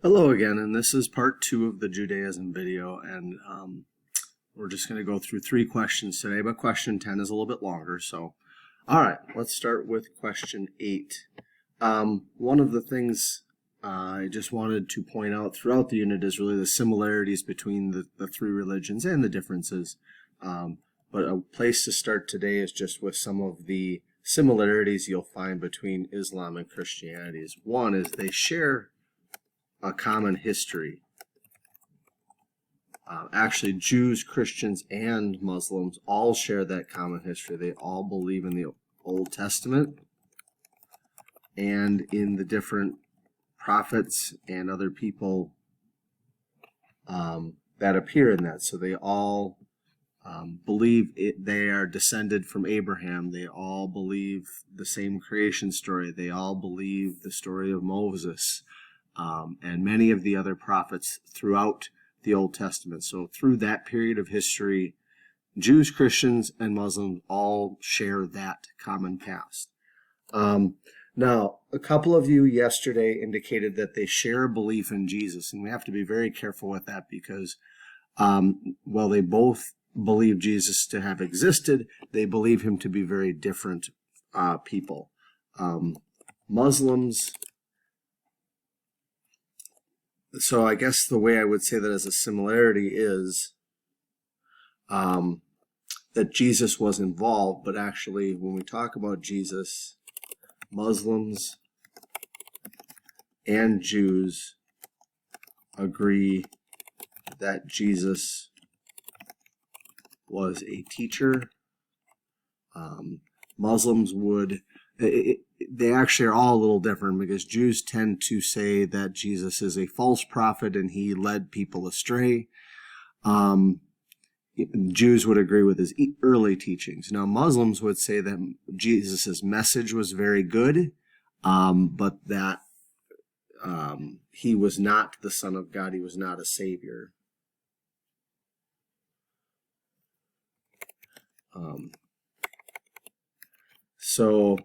Hello again, and this is part 2 of the Judaism video, and we're just going to go through 3 questions today, but question 10 is a little bit longer, so alright, let's start with question 8. One of the things I just wanted to point out throughout the unit is really the similarities between the 3 religions and the differences, but a place to start today is just with some of the similarities you'll find between Islam and Christianity. One is they share a common history. Actually, Jews, Christians, and Muslims all share that common history. They all believe in the Old Testament and in the different prophets and other people that appear in that. So they all believe they are descended from Abraham. They all believe the same creation story. They all believe the story of Moses. And many of the other prophets throughout the Old Testament. So through that period of history, Jews, Christians, and Muslims all share that common past. Now, a couple of you yesterday indicated that they share a belief in Jesus, and we have to be very careful with that because while they both believe Jesus to have existed, they believe him to be very different people. Muslims... So I guess the way I would say that as a similarity is that Jesus was involved, but actually when we talk about Jesus, Muslims and Jews agree that Jesus was a teacher. Muslims would... They actually are all a little different because Jews tend to say that Jesus is a false prophet and he led people astray. Jews would agree with his early teachings. Now, Muslims would say that Jesus' message was very good, but that he was not the Son of God. He was not a Savior. So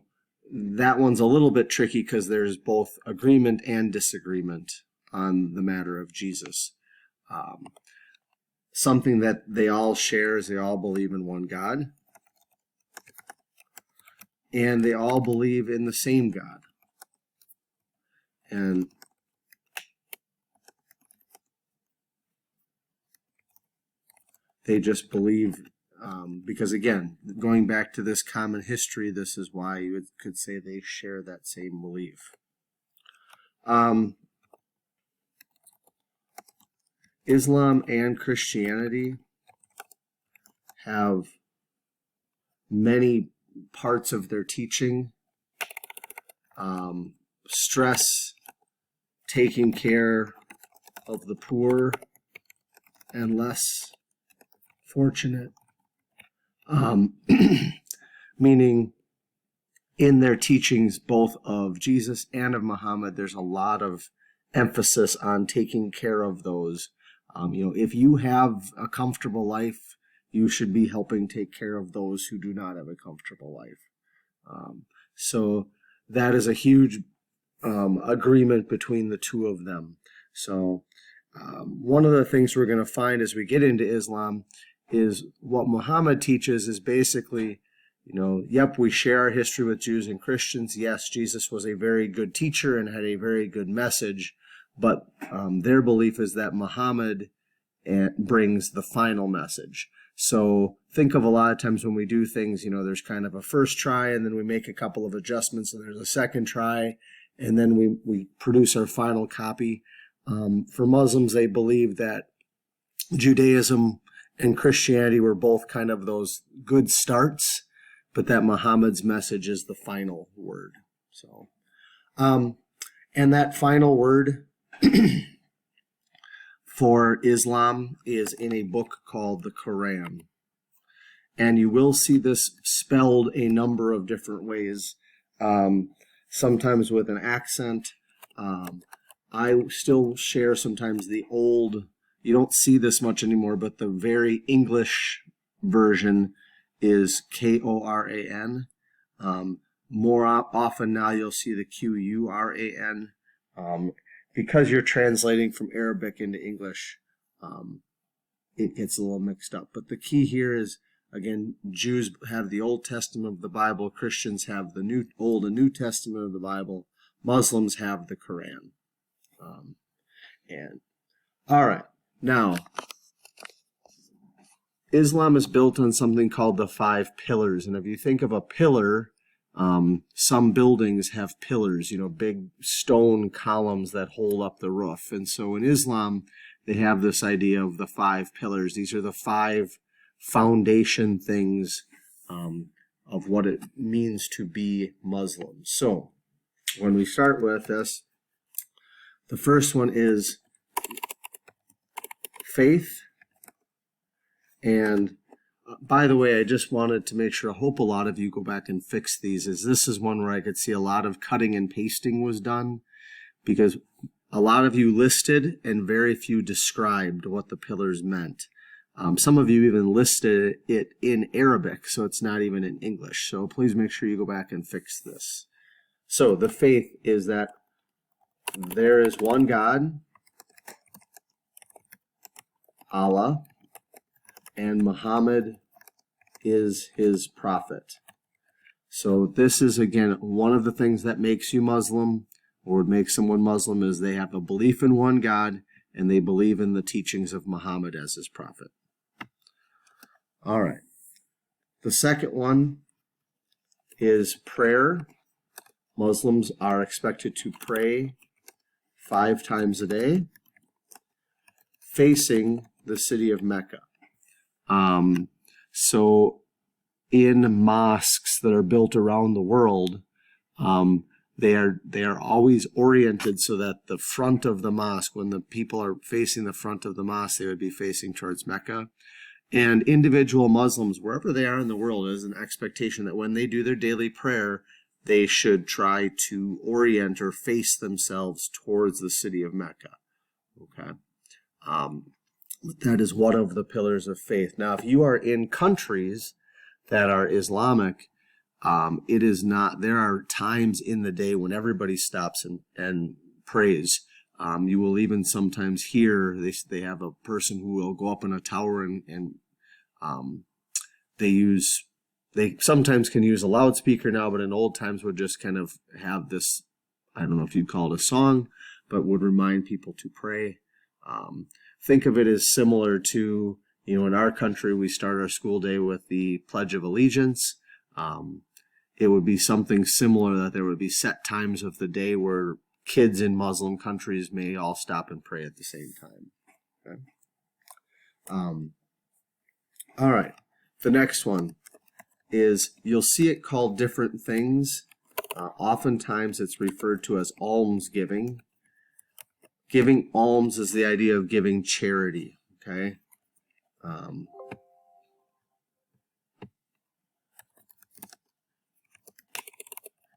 that one's a little bit tricky because there's both agreement and disagreement on the matter of Jesus. Something that they all share is they all believe in one God. And they all believe in the same God. And they just believe... because again, going back to this common history, this is why you could say they share that same belief. Islam and Christianity have many parts of their teaching. Stress, taking care of the poor and less fortunate. Meaning in their teachings, both of Jesus and of Muhammad, there's a lot of emphasis on taking care of those. If you have a comfortable life, you should be helping take care of those who do not have a comfortable life. So that is a huge agreement between the two of them. So one of the things we're going to find as we get into Islam is what Muhammad teaches is basically, yep, we share our history with Jews and Christians. Yes, Jesus was a very good teacher and had a very good message, but their belief is that Muhammad brings the final message. So think of a lot of times when we do things, there's kind of a first try and then we make a couple of adjustments and there's a second try and then we produce our final copy. For Muslims, they believe that Judaism and Christianity were both kind of those good starts, but that Muhammad's message is the final word. So, and that final word for Islam is in a book called the Quran. And you will see this spelled a number of different ways, sometimes with an accent. I still share sometimes the old... You don't see this much anymore, but the very English version is K-O-R-A-N. More often now you'll see the Q-U-R-A-N. because you're translating from Arabic into English, it gets a little mixed up. But the key here is, again, Jews have the Old Testament of the Bible, Christians have the Old and New Testament of the Bible, Muslims have the Quran. All right, now, Islam is built on something called the 5 pillars. And if you think of a pillar, some buildings have pillars, big stone columns that hold up the roof. And so in Islam, they have this idea of the 5 pillars. These are the 5 foundation things of what it means to be Muslim. So when we start with this, the first one is faith. And by the way, I just wanted to make sure, I hope a lot of you go back and fix these, as this is one where I could see a lot of cutting and pasting was done, because a lot of you listed and very few described what the pillars meant. Some of you even listed it in Arabic, so it's not even in English. So please make sure you go back and fix this. So the faith is that there is one God, Allah, and Muhammad is his prophet. So this is, again, one of the things that makes you Muslim, or would make someone Muslim, is they have a belief in one God and they believe in the teachings of Muhammad as his prophet. All right. The second one is prayer. Muslims are expected to pray 5 times a day, facing the city of Mecca. So in mosques that are built around the world, they are always oriented so that the front of the mosque, when the people are facing the front of the mosque, they would be facing towards Mecca. And individual Muslims, wherever they are in the world, is an expectation that when they do their daily prayer, they should try to orient or face themselves towards the city of Mecca. Okay. That is one of the pillars of faith. Now, if you are in countries that are Islamic, it is not, there are times in the day when everybody stops and prays. You will even sometimes hear, they have a person who will go up in a tower and they sometimes can use a loudspeaker now, but in old times would just kind of have this, I don't know if you'd call it a song, but would remind people to pray. Think of it as similar to, in our country, we start our school day with the Pledge of Allegiance. It would be something similar, that there would be set times of the day where kids in Muslim countries may all stop and pray at the same time. Okay? All right. The next one is, you'll see it called different things. Oftentimes it's referred to as almsgiving. Giving alms is the idea of giving charity, okay?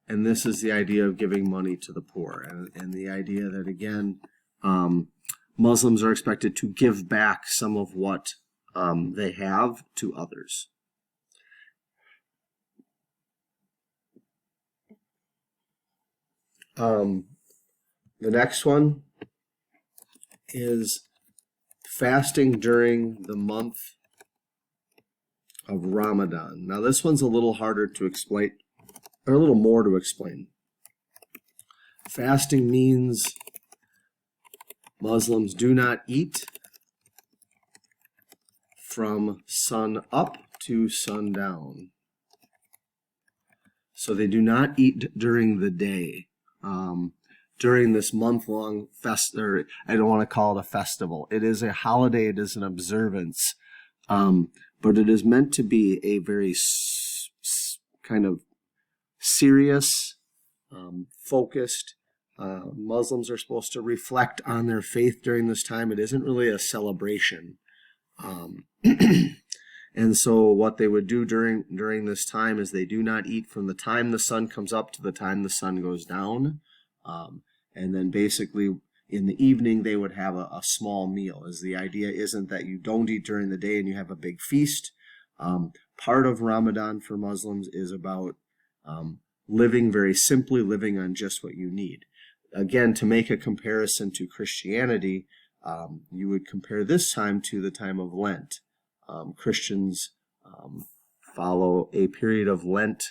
And this is the idea of giving money to the poor, and the idea that, again, Muslims are expected to give back some of what they have to others. The next one is fasting during the month of Ramadan. Now, this one's a little harder to explain, or a little more to explain. Fasting means Muslims do not eat from sun up to sundown. So they do not eat during the day. During this month-long or I don't want to call it a festival. It is a holiday. It is an observance. But it is meant to be a very kind of serious, focused. Muslims are supposed to reflect on their faith during this time. It isn't really a celebration. And so what they would do during this time is they do not eat from the time the sun comes up to the time the sun goes down. And then basically in the evening they would have a small meal. As the idea isn't that you don't eat during the day and you have a big feast. Part of Ramadan for Muslims is about living very simply, living on just what you need. again, to make a comparison to Christianity, you would compare this time to the time of Lent. Christians follow a period of Lent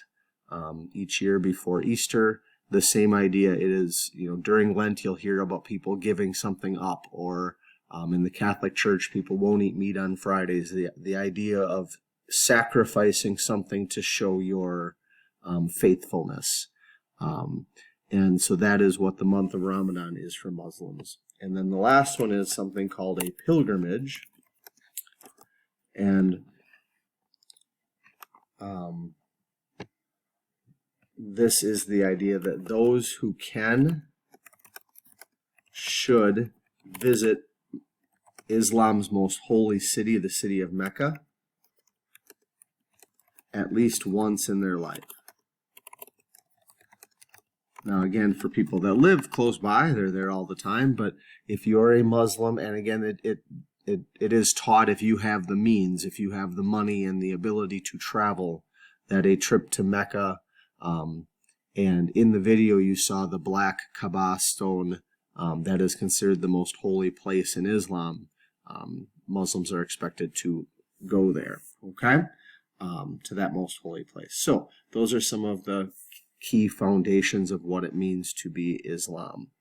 each year before Easter. The same idea, it is, during Lent you'll hear about people giving something up, or in the Catholic Church people won't eat meat on Fridays. The idea of sacrificing something to show your faithfulness. And so that is what the month of Ramadan is for Muslims. And then the last one is something called a pilgrimage. And this is the idea that those who can should visit Islam's most holy city, the city of Mecca, at least once in their life. Now, again, for people that live close by, they're there all the time. But if you're a Muslim, and again, it is taught, if you have the means, if you have the money and the ability to travel, that a trip to Mecca, and in the video you saw the black Kaaba stone, that is considered the most holy place in Islam. Muslims are expected to go there, okay, to that most holy place. So those are some of the key foundations of what it means to be Islam.